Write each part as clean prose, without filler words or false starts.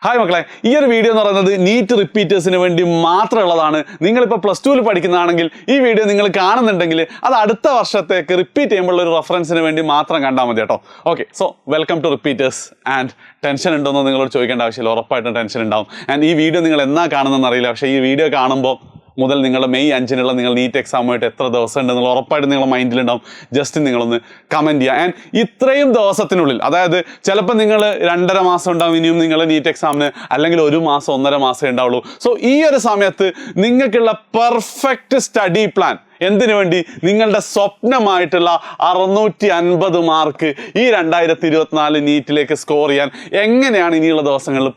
Hi മക്കളെ, ഈ ഒരു വീഡിയോ എന്ന് പറയുന്നത് നീറ്റ് റിപ്പീറ്റേഴ്സിന് വേണ്ടി മാത്രമുള്ളതാണ്. നിങ്ങളിപ്പോൾ +2 പഠിക്കുന്നതാണെങ്കിൽ ഈ വീഡിയോ നിങ്ങൾ കാണുന്നുണ്ടെങ്കിൽ അത് അടുത്ത വർഷത്തേക്ക് റിപ്പീറ്റ് ചെയ്യുമ്പോൾ ഒരു റെഫറൻസിന് വേണ്ടി മാത്രം കണ്ടാൽ മതി കേട്ടോ. Okay, so welcome to repeaters. And tension ഉണ്ടോയെന്ന് നിങ്ങളോട് ചോദിക്കേണ്ട ആവശ്യമില്ല, ഉറപ്പായിട്ടും ടെൻഷൻ ഉണ്ടാവും. ആൻഡ് ഈ വീഡിയോ നിങ്ങൾ എന്നാ കാണുന്നതെന്ന് അറിയില്ല, പക്ഷേ ഈ വീഡിയോ കാണുമ്പോൾ മുതൽ നിങ്ങൾ മെയ് 5-നുള്ള നിങ്ങൾ നീറ്റ് എക്സാമുമായിട്ട് എത്ര ദിവസം ഉണ്ടെന്നുള്ള ഉറപ്പായിട്ടും നിങ്ങളുടെ മൈൻഡിലുണ്ടാവും. ജസ്റ്റ് നിങ്ങളൊന്ന് കമൻറ്റ് ചെയ്യുക. ആൻഡ് ഇത്രയും ദിവസത്തിനുള്ളിൽ, അതായത് ചിലപ്പോൾ നിങ്ങൾ 2.5 മാസം ഉണ്ടാവും ഇനിയും നിങ്ങൾ നീറ്റ് എക്സാമിന്, അല്ലെങ്കിൽ 1 മാസം 1.5 മാസമേ ഉണ്ടാവുള്ളൂ. സോ ഈ ഒരു സമയത്ത് നിങ്ങൾക്കുള്ള പെർഫെക്റ്റ് സ്റ്റഡി പ്ലാൻ എന്തിനു വേണ്ടി, നിങ്ങളുടെ സ്വപ്നമായിട്ടുള്ള 650 മാർക്ക് ഈ 2024 നീറ്റിലേക്ക് സ്കോർ ചെയ്യാൻ എങ്ങനെയാണ് ഇനിയുള്ള ദിവസങ്ങളിൽ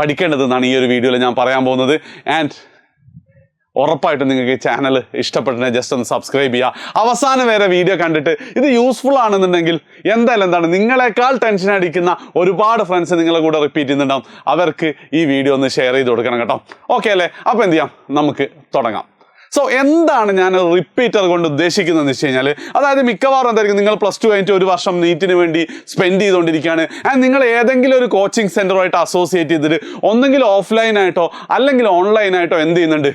പഠിക്കേണ്ടതെന്നാണ് ഈ ഒരു വീഡിയോയിൽ ഞാൻ പറയാൻ പോകുന്നത്. ആൻഡ് ഉറപ്പായിട്ടും നിങ്ങൾക്ക് ഈ ചാനൽ ഇഷ്ടപ്പെട്ടിട്ടുണ്ടെങ്കിൽ ജസ്റ്റ് ഒന്ന് സബ്സ്ക്രൈബ് ചെയ്യുക. അവസാനം വരെ വീഡിയോ കണ്ടിട്ട് ഇത് യൂസ്ഫുൾ ആണെന്നുണ്ടെങ്കിൽ എന്തായാലും എന്താണ്, നിങ്ങളെക്കാൾ ടെൻഷൻ അടിക്കുന്ന ഒരുപാട് ഫ്രണ്ട്സ് നിങ്ങളെ കൂടെ റിപ്പീറ്റ് ചെയ്യുന്നുണ്ടാവും, അവർക്ക് ഈ വീഡിയോ ഒന്ന് ഷെയർ ചെയ്ത് കൊടുക്കണം കേട്ടോ. ഓക്കെ അല്ലേ? അപ്പോൾ എന്ത് ചെയ്യാം, നമുക്ക് തുടങ്ങാം. സോ എന്താണ് ഞാൻ റിപ്പീറ്റർ കൊണ്ട് ഉദ്ദേശിക്കുന്നതെന്ന് വെച്ച് കഴിഞ്ഞാൽ, അതായത് മിക്കവാറും എന്തായിരിക്കും, നിങ്ങൾ +2 കഴിഞ്ഞിട്ട് 1 വർഷം നീറ്റിന് വേണ്ടി സ്പെൻഡ് ചെയ്തുകൊണ്ടിരിക്കുകയാണ്. ആൻഡ് നിങ്ങൾ ഏതെങ്കിലും ഒരു കോച്ചിങ് സെൻ്ററുമായിട്ട് അസോസിയേറ്റ് ചെയ്തിട്ട് ഒന്നെങ്കിൽ ഓഫ്ലൈനായിട്ടോ അല്ലെങ്കിൽ ഓൺലൈനായിട്ടോ എന്ത് ചെയ്യുന്നുണ്ട്,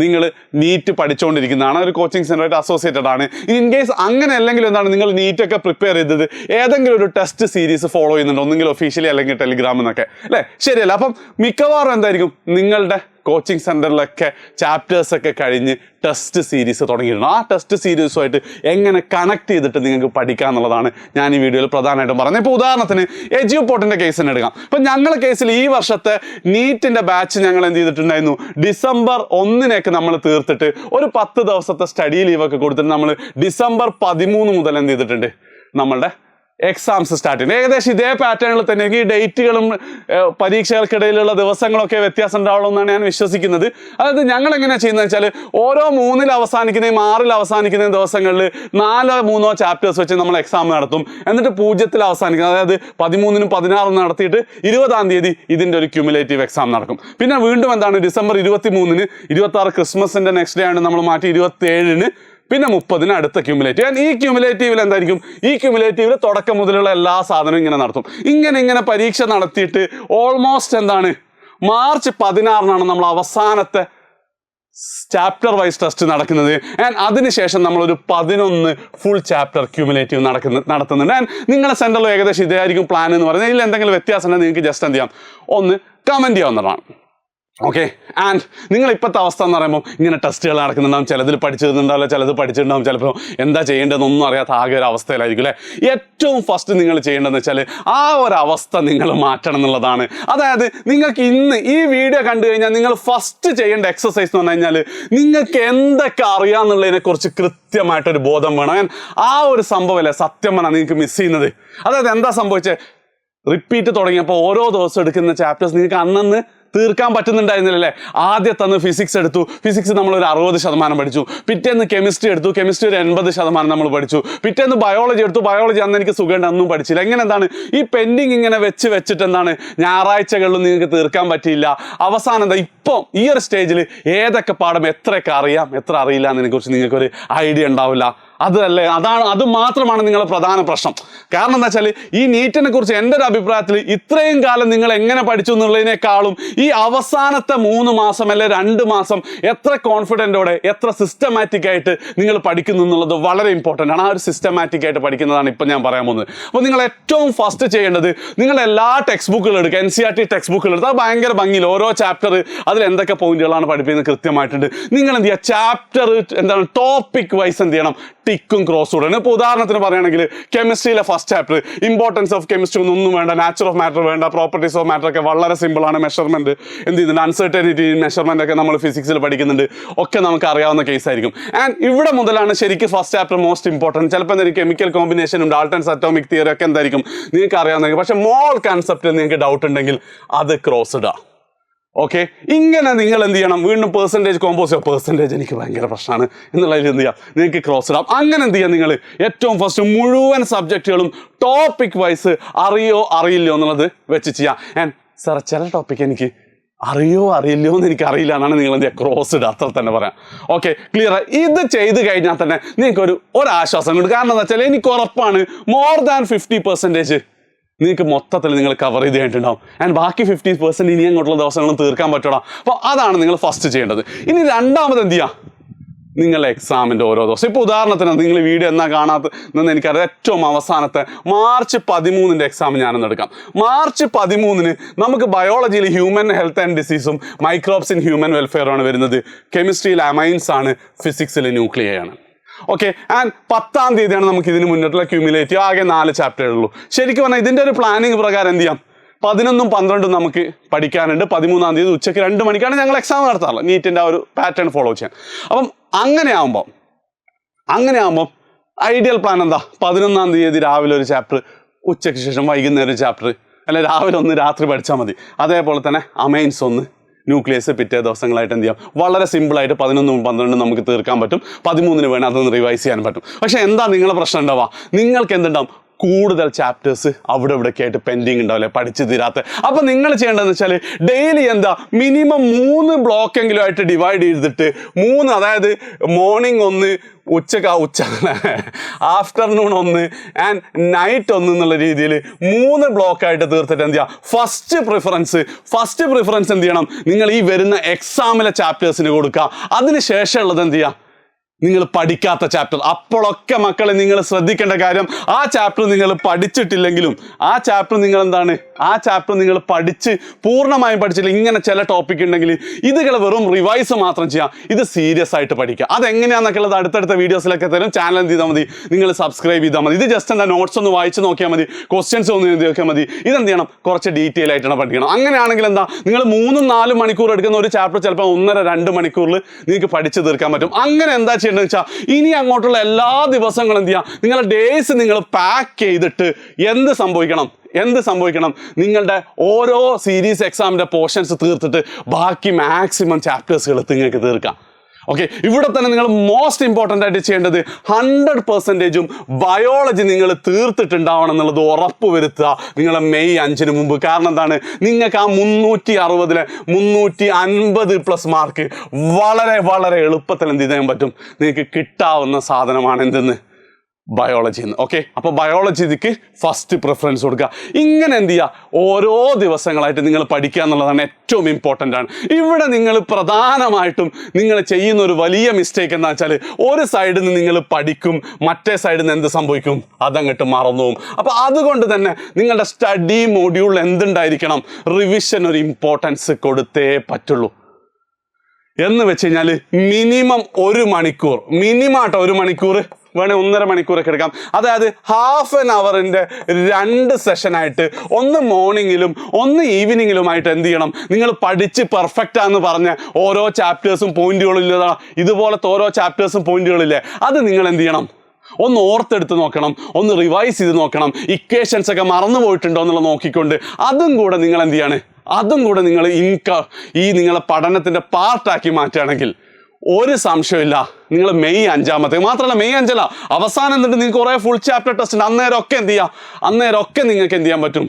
നിങ്ങൾ നീറ്റ് പഠിച്ചുകൊണ്ടിരിക്കുന്നതാണ്, ഒരു കോച്ചിങ് സെൻ്ററായിട്ട് അസോസിയേറ്റഡ് ആണ്. ഇൻ കേസ് അങ്ങനെ അല്ലെങ്കിൽ എന്താണ്, നിങ്ങൾ നീറ്റൊക്കെ പ്രിപ്പയർ ചെയ്തത് ഏതെങ്കിലും ഒരു ടെസ്റ്റ് സീരീസ് ഫോളോ ചെയ്യുന്നുണ്ട്, ഒന്നെങ്കിൽ ഒഫീഷ്യലി അല്ലെങ്കിൽ ടെലിഗ്രാമിൽ നിന്നൊക്കെ, അല്ലേ? ശരിയല്ല? അപ്പം മിക്കവാറും എന്തായിരിക്കും, നിങ്ങളുടെ കോച്ചിങ് സെൻ്ററിലൊക്കെ ചാപ്റ്റേഴ്സൊക്കെ കഴിഞ്ഞ് ടെസ്റ്റ് സീരീസ് തുടങ്ങിയിരുന്നു. ആ ടെസ്റ്റ് സീരീസുമായിട്ട് എങ്ങനെ കണക്ട് ചെയ്തിട്ട് നിങ്ങൾക്ക് പഠിക്കുക എന്നുള്ളതാണ് ഞാൻ ഈ വീഡിയോയിൽ പ്രധാനമായിട്ടും പറയുന്നത്. ഇപ്പോൾ ഉദാഹരണത്തിന് എജ്യൂപോർട്ടിൻ്റെ കേസ് തന്നെ എടുക്കാം. ഇപ്പം ഞങ്ങളുടെ കേസിൽ ഈ വർഷത്തെ നീറ്റിൻ്റെ ബാച്ച് ഞങ്ങൾ എന്ത് ചെയ്തിട്ടുണ്ടായിരുന്നു, December 1 നമ്മൾ തീർത്തിട്ട് ഒരു 10 ദിവസത്തെ സ്റ്റഡി ലീവൊക്കെ കൊടുത്തിട്ട് നമ്മൾ December 13 മുതൽ എന്ത് ചെയ്തിട്ടുണ്ട്, നമ്മളുടെ എക്സാംസ് സ്റ്റാർട്ട് ചെയ്യുന്നത്. ഏകദേശം ഇതേ പാറ്റേണിൽ തന്നെ. എനിക്ക് ഈ ഡേറ്റുകളും പരീക്ഷകൾക്കിടയിലുള്ള ദിവസങ്ങളൊക്കെ വ്യത്യാസം ഉണ്ടാവുള്ളൂ എന്നാണ് ഞാൻ വിശ്വസിക്കുന്നത്. അതായത് ഞങ്ങൾ എങ്ങനെയാണ് ചെയ്യുന്നത് വെച്ചാൽ, ഓരോ 3-ൽ അവസാനിക്കുന്നതും 6-ൽ അവസാനിക്കുന്ന ദിവസങ്ങളിൽ 4-3 ചാപ്റ്റേഴ്സ് വെച്ച് നമ്മൾ എക്സാം നടത്തും. എന്നിട്ട് 0-ൽ അവസാനിക്കുന്നത്, അതായത് 13-നും 16-നും നടത്തിയിട്ട് 20-ാം തീയതി ഇതിൻ്റെ ഒരു ക്യുമുലേറ്റീവ് എക്സാം നടക്കും. പിന്നെ വീണ്ടും എന്താണ്, December 23-ന് 26 ക്രിസ്മസിൻ്റെ നെക്സ്റ്റ് ഡേ ആണ് നമ്മൾ മാറ്റി 27-ന്, പിന്നെ 30-ന് അടുത്ത ക്യുമുലേറ്റീവ്. ഈ ക്യുമുലേറ്റീവിൽ എന്തായിരിക്കും, ഈ ക്യുമുലേറ്റീവിൽ തുടക്കം മുതലുള്ള എല്ലാ സാധനവും ഇങ്ങനെ നടത്തും. ഇങ്ങനെ പരീക്ഷ നടത്തിയിട്ട് ഓൾമോസ്റ്റ് എന്താണ്, March 16-നാണ് നമ്മൾ അവസാനത്തെ ചാപ്റ്റർ വൈസ് ടെസ്റ്റ് നടക്കുന്നത്. ആൻഡ് അതിനുശേഷം നമ്മളൊരു 11 ഫുൾ ചാപ്റ്റർ ക്യുമുലേറ്റീവ് നടത്തുന്നുണ്ട്. ആൻഡ് നിങ്ങളുടെ സെൻറ്ററിൽ ഏകദേശം ഇതായിരിക്കും പ്ലാൻ എന്ന് പറയുന്നത്. ഇതിൽ എന്തെങ്കിലും വ്യത്യാസം ഉണ്ടെങ്കിൽ നിങ്ങൾക്ക് ജസ്റ്റ് എന്ത് ചെയ്യാം, ഒന്ന് കമൻറ്റ് ചെയ്യാവുന്നതാണ്. ഓക്കെ. ആൻഡ് നിങ്ങൾ ഇപ്പോഴത്തെ അവസ്ഥ എന്ന് പറയുമ്പോൾ ഇങ്ങനെ ടെസ്റ്റുകൾ നടക്കുന്നുണ്ടാവും, ചിലതിൽ പഠിച്ചിരുന്നുണ്ടാവില്ല, ചിലത് പഠിച്ചിട്ടുണ്ടാവും, ചിലപ്പോൾ എന്താ ചെയ്യേണ്ടതെന്നൊന്നും അറിയാത്ത ആകെ ഒരു അവസ്ഥയിലായിരിക്കും, അല്ലേ? ഏറ്റവും ഫസ്റ്റ് നിങ്ങൾ ചെയ്യേണ്ടതെന്ന് വെച്ചാൽ ആ ഒരു അവസ്ഥ നിങ്ങൾ മാറ്റണം എന്നുള്ളതാണ്. അതായത് നിങ്ങൾക്ക് ഇന്ന് ഈ വീഡിയോ കണ്ടു കഴിഞ്ഞാൽ നിങ്ങൾ ഫസ്റ്റ് ചെയ്യേണ്ട എക്സസൈസ് എന്ന് പറഞ്ഞു കഴിഞ്ഞാൽ, നിങ്ങൾക്ക് എന്തൊക്കെ അറിയാമെന്നുള്ളതിനെക്കുറിച്ച് കൃത്യമായിട്ടൊരു ബോധം വേണം. ആ ഒരു സംഭവമല്ലേ സത്യം പറഞ്ഞാൽ നിങ്ങൾക്ക് മിസ് ചെയ്യുന്നത്. അതായത് എന്താ സംഭവിച്ചത്, റിപ്പീറ്റ് തുടങ്ങിയപ്പോൾ ഓരോ ദിവസം എടുക്കുന്ന ചാപ്റ്റേഴ്സ് നിങ്ങൾക്ക് അന്നന്ന് തീർക്കാൻ പറ്റുന്നുണ്ടായിരുന്നില്ലല്ലേ? ആദ്യത്തെ ഫിസിക്സ് എടുത്തു, ഫിസിക്സ് നമ്മൾ ഒരു 60% പഠിച്ചു. പിറ്റേന്ന് കെമിസ്ട്രി എടുത്തു, കെമിസ്ട്രി ഒരു 80% നമ്മൾ പഠിച്ചു. പിറ്റേന്ന് ബയോളജി എടുത്തു, ബയോളജി അന്ന് എനിക്ക് സുഖമുണ്ട്, ഒന്നും പഠിച്ചില്ല. എങ്ങനെ എന്താണ് ഈ പെൻഡിങ് ഇങ്ങനെ വെച്ചിട്ട് എന്താണ്, ഞായറാഴ്ചകളിലും നിങ്ങൾക്ക് തീർക്കാൻ പറ്റിയില്ല. അവസാനം എന്താ, ഇപ്പോൾ ഈ ഒരു സ്റ്റേജിൽ ഏതൊക്കെ പാഠം എത്രയൊക്കെ അറിയാം എത്ര അറിയില്ല എന്നതിനെക്കുറിച്ച് നിങ്ങൾക്കൊരു ഐഡിയ ഉണ്ടാവില്ല. അത് മാത്രമാണ് നിങ്ങളുടെ പ്രധാന പ്രശ്നം. കാരണം എന്താ വെച്ചാൽ, ഈ നീറ്റിനെ കുറിച്ച് എൻ്റെ ഒരു അഭിപ്രായത്തിൽ ഇത്രയും കാലം നിങ്ങൾ എങ്ങനെ പഠിച്ചു എന്നുള്ളതിനേക്കാളും ഈ അവസാനത്തെ 3 മാസം അല്ലെ 2 മാസം എത്ര കോൺഫിഡൻറ്റോടെ എത്ര സിസ്റ്റമാറ്റിക് ആയിട്ട് നിങ്ങൾ പഠിക്കുന്നു എന്നുള്ളത് വളരെ ഇമ്പോർട്ടൻ്റ് ആണ്. ആ ഒരു സിസ്റ്റമാറ്റിക് ആയിട്ട് പഠിക്കുന്നതാണ് ഇപ്പം ഞാൻ പറയാൻ പോകുന്നത്. അപ്പോൾ നിങ്ങൾ ഏറ്റവും ഫസ്റ്റ് ചെയ്യേണ്ടത്, നിങ്ങൾ എല്ലാ ടെക്സ്റ്റ് ബുക്കുകളും എടുക്കുക, NCERT ടെക്സ്റ്റ് ബുക്കുകൾ എടുത്ത് അത് ഭയങ്കര ഭംഗിയിൽ ഓരോ ചാപ്റ്റർ അതിൽ എന്തൊക്കെ പോയിന്റുകളാണ് പഠിപ്പിക്കുന്നത് കൃത്യമായിട്ടുണ്ട്. നിങ്ങൾ എന്ത് ചെയ്യുക, ചാപ്റ്റർ എന്താണ് ടോപ്പിക് വൈസ് എന്ത് ചെയ്യണം, ടിക്കും ക്രോസും ഇടണം. ഇപ്പോൾ ഉദാഹരണത്തിന് പറയുകയാണെങ്കിൽ കെമിസ്ട്രിയിലെ first chapter importance of chemistry ഒന്നും വേണ്ട, നാച്ചർ ഓഫ് മാറ്റർ വേണ്ട, പ്രോപ്പർട്ടീസ് ഓഫ് മാറ്റർ ഒക്കെ വളരെ സിമ്പിളാണ്. മെഷർമെന്റ് എന്ത് ചെയ്യുന്നുണ്ട്, അൺസർട്ടനിറ്റി മെഷർമെന്റ് ഒക്കെ നമ്മൾ ഫിസിക്സിൽ പഠിക്കുന്നുണ്ട്, ഒക്കെ നമുക്ക് അറിയാവുന്ന കേസ് ആയിരിക്കും. ആൻഡ് ഇവിടെ മുതലാണ് ശരിക്കും ഫസ്റ്റ് ചാപ്റ്റർ മോസ്റ്റ് ഇമ്പോർട്ടൻറ്റ്. ചിലപ്പോൾ എന്തായിരിക്കും കെമിക്കൽ കോമ്പിനേഷനും ഡാൾട്ടൺസ് അറ്റോമിക് തിയറി ഒക്കെ എന്തായിരിക്കും നിങ്ങൾക്ക് അറിയാവുന്ന. പക്ഷേ മോൾ കൺസെപ്റ്റ് നിങ്ങൾക്ക് ഡൗട്ട് ഉണ്ടെങ്കിൽ അത് ക്രോസ് ഇടുക. ഓക്കെ, ഇങ്ങനെ നിങ്ങൾ എന്ത് ചെയ്യണം, വീണ്ടും പെർസെൻറ്റേജ് എനിക്ക് ഭയങ്കര പ്രശ്നമാണ് എന്നുള്ളതിൽ എന്ത് ചെയ്യാം, നിങ്ങൾക്ക് ക്രോസ് ഇടാം. അങ്ങനെ എന്ത് ചെയ്യാം, നിങ്ങൾ ഏറ്റവും ഫസ്റ്റ് മുഴുവൻ സബ്ജക്റ്റുകളും ടോപ്പിക് വൈസ് അറിയോ അറിയില്ലോ എന്നുള്ളത് വെച്ച് ചെയ്യാം. ആൻഡ് സാർ ചില ടോപ്പിക് എനിക്ക് അറിയോ അറിയില്ലോ എന്ന് എനിക്ക് അറിയില്ല എന്നാണ് നിങ്ങൾ എന്ത് ചെയ്യുക, ക്രോസ് ഇടുക, അത്ര തന്നെ പറയാം. Okay, clear. ഇത് ചെയ്ത് കഴിഞ്ഞാൽ തന്നെ നിങ്ങൾക്കൊരു ആശ്വാസം കിട്ടും. കാരണം എന്താ വെച്ചാൽ എനിക്ക് ഉറപ്പാണ് മോർ ദാൻ 50% നിങ്ങൾക്ക് മൊത്തത്തിൽ നിങ്ങൾ കവർ ചെയ്ത് കഴിഞ്ഞിട്ടുണ്ടാവും. ആൻഡ് ബാക്കി 50% ഇനി അങ്ങോട്ടുള്ള ദിവസങ്ങളും തീർക്കാൻ പറ്റണം. അപ്പോൾ അതാണ് നിങ്ങൾ ഫസ്റ്റ് ചെയ്യേണ്ടത്. ഇനി രണ്ടാമത് എന്ത് ചെയ്യുക, നിങ്ങളുടെ എക്സാമിൻ്റെ ഓരോ ദിവസം. ഇപ്പോൾ ഉദാഹരണത്തിന് നിങ്ങൾ വീഡിയോ എന്നാ കാണാത്തതെന്ന് എനിക്കറിയാം. ഏറ്റവും അവസാനത്തെ മാർച്ച് 13 എക്സാം ഞാനൊന്ന് എടുക്കാം. മാർച്ച് 13 നമുക്ക് ബയോളജിയിൽ ഹ്യൂമൻ ഹെൽത്ത് ആൻഡ് ഡിസീസും മൈക്രോബ്സ് ഇൻ ഹ്യൂമൻ വെൽഫെയറുമാണ് വരുന്നത്. കെമിസ്ട്രിയിൽ അമൈൻസ് ആണ്, ഫിസിക്സിൽ ന്യൂക്ലിയർ ആണ്. ഓക്കെ. ആൻഡ് 10-ാം തീയതിയാണ് നമുക്ക് ഇതിന് മുന്നിട്ടുള്ള ക്യൂമുലേറ്റീവ്. ആകെ 4 ചാപ്റ്ററേ ഉള്ളൂ. ശരിക്കും പറഞ്ഞാൽ ഇതിൻ്റെ ഒരു പ്ലാനിങ് പ്രകാരം എന്ത് ചെയ്യാം, 11ഉം 12ഉം നമുക്ക് പഠിക്കാനുണ്ട്. 13-ാം തീയതി ഉച്ചയ്ക്ക് 2 മണിക്കാണ് ഞങ്ങൾ എക്സാം നടത്താറുള്ളത്, നീറ്റിൻ്റെ ആ ഒരു പാറ്റേൺ ഫോളോ ചെയ്യാൻ. അപ്പം അങ്ങനെ ആകുമ്പോൾ ഐഡിയൽ പ്ലാൻ എന്താ, 11-ാം തീയതി രാവിലെ ഒരു ചാപ്റ്റർ, ഉച്ചയ്ക്ക് ശേഷം വൈകുന്നേരം ഒരു ചാപ്റ്റർ, അല്ലെ രാവിലെ ഒന്ന് രാത്രി പഠിച്ചാൽ മതി. അതേപോലെ തന്നെ അമൈൻസ് ഒന്ന്, ന്യൂക്ലിയസ് പിറ്റേ ദിവസങ്ങളായിട്ട് എന്ത് ചെയ്യാം, വളരെ സിമ്പിളായിട്ട് 11ഉം 12ഉം നമുക്ക് തീർക്കാൻ പറ്റും. 13 വേണം അതൊന്ന് റിവൈസ് ചെയ്യാൻ പറ്റും. പക്ഷേ എന്താ നിങ്ങളെ പ്രശ്നം ഉണ്ടാവുക, നിങ്ങൾക്ക് എന്തുണ്ടാവും, കൂടുതൽ ചാപ്റ്റേഴ്സ് അവിടെ ഇവിടെയൊക്കെ ആയിട്ട് പെൻഡിങ് ഉണ്ടാവില്ലേ, പഠിച്ച് തീരാത്ത. അപ്പം നിങ്ങൾ ചെയ്യേണ്ടതെന്ന് വെച്ചാൽ ഡെയിലി എന്താ മിനിമം 3 ബ്ലോക്കെങ്കിലും ആയിട്ട് ഡിവൈഡ് ചെയ്തിട്ട് 3, അതായത് മോർണിംഗ് ഒന്ന്, ഉച്ച ആഫ്റ്റർനൂൺ ഒന്ന് ആൻഡ് നൈറ്റ് ഒന്ന് എന്നുള്ള രീതിയിൽ 3 ബ്ലോക്കായിട്ട് തീർത്തിട്ട് എന്ത് ചെയ്യുക, ഫസ്റ്റ് പ്രിഫറൻസ് എന്ത് ചെയ്യണം, നിങ്ങൾ ഈ വരുന്ന എക്സാമിലെ ചാപ്റ്റേഴ്സിന് കൊടുക്കുക. അതിന് ശേഷമുള്ളത് എന്ത് ചെയ്യുക, നിങ്ങൾ പഠിക്കാത്ത ചാപ്റ്റർ. അപ്പോഴൊക്കെ മക്കളെ നിങ്ങൾ ശ്രദ്ധിക്കേണ്ട കാര്യം, ആ ചാപ്റ്റർ നിങ്ങൾ പഠിച്ചിട്ടില്ലെങ്കിലും ആ ചാപ്റ്റർ നിങ്ങൾ പഠിച്ച് പൂർണ്ണമായും പഠിച്ചില്ല, ഇങ്ങനെ ചില ടോപ്പിക് ഉണ്ടെങ്കിൽ ഇതുകൾ വെറും റിവൈസ് മാത്രം ചെയ്യാം. ഇത് സീരിയസ് ആയിട്ട് പഠിക്കുക. അതെങ്ങനെയാണെന്നൊക്കെ ഉള്ളത് അടുത്തടുത്ത വീഡിയോസിലൊക്കെ തരും. ചാനൽ എന്ത് ചെയ്താൽ മതി, നിങ്ങൾ സബ്സ്ക്രൈബ് ചെയ്താൽ മതി. ഇത് ജസ്റ്റ് എന്താ, നോട്ട്സ് ഒന്ന് വായിച്ച് നോക്കിയാൽ മതി, ക്വസ്റ്റ്യൻസ് ഒന്ന് എഴുതി നോക്കിയാൽ മതി. ഇതെന്ത് ചെയ്യണം, കുറച്ച് ഡീറ്റെയിൽ ആയിട്ടാണ് പഠിക്കണം. അങ്ങനെയാണെങ്കിൽ എന്താ, നിങ്ങൾ 3-4 മണിക്കൂർ എടുക്കുന്ന ഒരു ചാപ്റ്റർ ചിലപ്പോൾ 1.5-2 മണിക്കൂറിൽ നിങ്ങൾക്ക് പഠിച്ച് തീർക്കാൻ പറ്റും. അങ്ങനെ എന്താ ചെയ്യേണ്ടതെന്ന് വെച്ചാൽ, ഇനി അങ്ങോട്ടുള്ള എല്ലാ ദിവസങ്ങളും എന്ത് ചെയ്യാം, നിങ്ങളുടെ ഡേയ്സ് നിങ്ങൾ പാക്ക് ചെയ്തിട്ട് എന്ത് സംഭവിക്കണം, നിങ്ങളുടെ ഓരോ സീരീസ് എക്സാമിൻ്റെ പോർഷൻസ് തീർത്തിട്ട് ബാക്കി മാക്സിമം ചാപ്റ്റേഴ്സുകൾ നിങ്ങൾക്ക് തീർക്കാം. ഓക്കെ. ഇവിടെ തന്നെ നിങ്ങൾ മോസ്റ്റ് ഇമ്പോർട്ടൻ്റ് ആയിട്ട് ചെയ്യേണ്ടത് 100%ഉം ബയോളജി നിങ്ങൾ തീർത്തിട്ടുണ്ടാവണം എന്നുള്ളത് ഉറപ്പ് വരുത്തുക നിങ്ങൾ മെയ് 5-ന് മുമ്പ്. കാരണം എന്താണ്, നിങ്ങൾക്ക് ആ 360-ലെ 350+ മാർക്ക് വളരെ വളരെ എളുപ്പത്തിൽ എന്ത് ചെയ്യാൻ പറ്റും, നിങ്ങൾക്ക് കിട്ടാവുന്ന സാധനമാണ് എന്തെന്ന്, ബയോളജി എന്ന്. ഓക്കെ. അപ്പോൾ ബയോളജിക്ക് ഫസ്റ്റ് പ്രിഫറൻസ് കൊടുക്കുക. ഇങ്ങനെ എന്ത് ചെയ്യുക, ഓരോ ദിവസങ്ങളായിട്ട് നിങ്ങൾ പഠിക്കുക എന്നുള്ളതാണ് ഏറ്റവും ഇമ്പോർട്ടൻ്റ് ആണ്. ഇവിടെ നിങ്ങൾ പ്രധാനമായിട്ടും നിങ്ങൾ ചെയ്യുന്ന ഒരു വലിയ മിസ്റ്റേക്ക് എന്താ വെച്ചാൽ, ഒരു സൈഡിൽ നിന്ന് നിങ്ങൾ പഠിക്കും, മറ്റേ സൈഡിൽ നിന്ന് എന്ത് സംഭവിക്കും, അതങ്ങോട്ട് മറന്നു പോകും. അപ്പോൾ അതുകൊണ്ട് തന്നെ നിങ്ങളുടെ സ്റ്റഡി മൊഡ്യൂൾ എന്തുണ്ടായിരിക്കണം, റിവിഷൻ ഒരു ഇമ്പോർട്ടൻസ് കൊടുത്തേ പറ്റുള്ളൂ. എന്ന് വെച്ച് കഴിഞ്ഞാൽ മിനിമം 1 മണിക്കൂർ, ഒരു മണിക്കൂർ വേണേൽ 1.5 മണിക്കൂറൊക്കെ എടുക്കാം. അതായത് ഹാഫ് ആൻ അവറിൻ്റെ 2 സെഷനായിട്ട്, ഒന്ന് മോർണിംഗിലും ഒന്ന് ഈവനിങ്ങിലുമായിട്ട് എന്ത് ചെയ്യണം, നിങ്ങൾ പഠിച്ച് പെർഫെക്റ്റ് ആണെന്ന് പറഞ്ഞ ഓരോ ചാപ്റ്റേഴ്സും പോയിന്റുകളില്ല, ഇതുപോലത്തെ ഓരോ ചാപ്റ്റേഴ്സും പോയിന്റുകളില്ലേ, അത് നിങ്ങൾ എന്ത് ചെയ്യണം, ഒന്ന് ഓർത്തെടുത്ത് നോക്കണം, ഒന്ന് റിവൈസ് ചെയ്ത് നോക്കണം. ഇക്വേഷൻസ് ഒക്കെ മറന്നു പോയിട്ടുണ്ടോ എന്നുള്ളത് നോക്കിക്കൊണ്ട് അതും കൂടെ നിങ്ങൾ എന്ത് ചെയ്യാണ്, നിങ്ങൾ ഈ നിങ്ങളെ പഠനത്തിൻ്റെ പാർട്ടാക്കി മാറ്റുകയാണെങ്കിൽ ഒരു സംശയമില്ല, നിങ്ങൾ മെയ് 5 മാത്രമല്ല, മെയ് 5 അവസാനം എന്നിട്ട് നിങ്ങൾക്ക് കുറേ ഫുൾ ചാപ്റ്റർ ടെസ്റ്റ് ഉണ്ട്. അന്നേരമൊക്കെ നിങ്ങൾക്ക് എന്ത് ചെയ്യാൻ പറ്റും,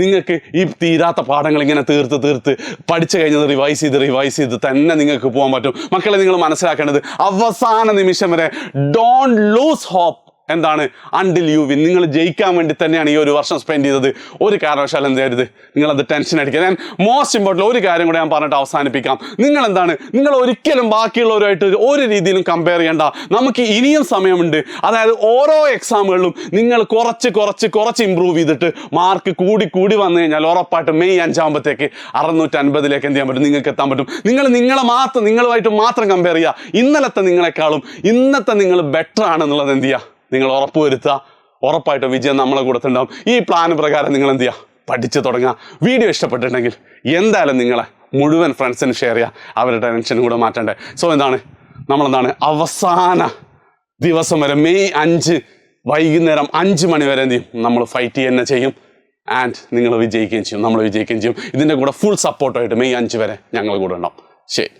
നിങ്ങൾക്ക് ഈ തീരാത്ത പാഠങ്ങൾ ഇങ്ങനെ തീർത്ത് പഠിച്ചു കഴിഞ്ഞത് റിവൈസ് ചെയ്ത് തന്നെ നിങ്ങൾക്ക് പോകാൻ പറ്റും. മക്കളെ, നിങ്ങൾ മനസ്സിലാക്കേണ്ടത് അവസാന നിമിഷം വരെ ഡോണ്ട് ലൂസ് ഹോപ്പ്. എന്താണ്, അണ്ടിൽ യു വിൻ. നിങ്ങൾ ജയിക്കാൻ വേണ്ടി തന്നെയാണ് ഈ ഒരു വർഷം സ്പെൻഡ് ചെയ്തത്. ഒരു കാരണവശാലും എന്ത് ചെയ്യരുത്, നിങ്ങളത് ടെൻഷൻ അടിക്കുക. ഞാൻ മോസ്റ്റ് ഇമ്പോർട്ടൻ്റ് ഒരു കാര്യം കൂടെ ഞാൻ പറഞ്ഞിട്ട് അവസാനിപ്പിക്കാം. നിങ്ങൾ ഒരിക്കലും ബാക്കിയുള്ളവരുമായിട്ട് ഒരു രീതിയിലും കമ്പയർ ചെയ്യേണ്ട. നമുക്ക് ഇനിയും സമയമുണ്ട്. അതായത് ഓരോ എക്സാമുകളിലും നിങ്ങൾ കുറച്ച് ഇമ്പ്രൂവ് ചെയ്തിട്ട് മാർക്ക് കൂടി വന്നു കഴിഞ്ഞാൽ ഉറപ്പായിട്ടും മെയ് 5 650 എന്ത് ചെയ്യാൻ പറ്റും, നിങ്ങൾക്ക് എത്താൻ പറ്റും. നിങ്ങളുമായിട്ട് മാത്രം കമ്പയർ ചെയ്യുക. ഇന്നലത്തെ നിങ്ങളെക്കാളും ഇന്നത്തെ നിങ്ങൾ ബെറ്റർ ആണെന്നുള്ളത് എന്ത് ചെയ്യുക, നിങ്ങൾ ഉറപ്പ് വരുത്തുക. ഉറപ്പായിട്ടും വിജയം നമ്മളെ കൂടത്തുണ്ടാവും. ഈ പ്ലാൻ പ്രകാരം നിങ്ങൾ എന്ത് ചെയ്യുക, പഠിച്ചു തുടങ്ങുക. വീഡിയോ ഇഷ്ടപ്പെട്ടിട്ടുണ്ടെങ്കിൽ എന്തായാലും നിങ്ങളെ മുഴുവൻ ഫ്രണ്ട്സിന് ഷെയർ ചെയ്യുക, അവരുടെ ടെൻഷനും കൂടെ മാറ്റണ്ടേ. സോ നമ്മളെന്താണ് അവസാന ദിവസം വരെ മെയ് 5 വൈകുന്നേരം 5 മണി വരെ എന്ത് ചെയ്യും, നമ്മൾ ഫൈറ്റ് തന്നെ ചെയ്യും. ആൻഡ് നിങ്ങൾ വിജയിക്കുകയും ചെയ്യും, നമ്മൾ വിജയിക്കുകയും ചെയ്യും. ഇതിൻ്റെ കൂടെ ഫുൾ സപ്പോർട്ടായിട്ട് മെയ് 5 വരെ ഞങ്ങൾ കൂടെ ഉണ്ടാവും. ശരി.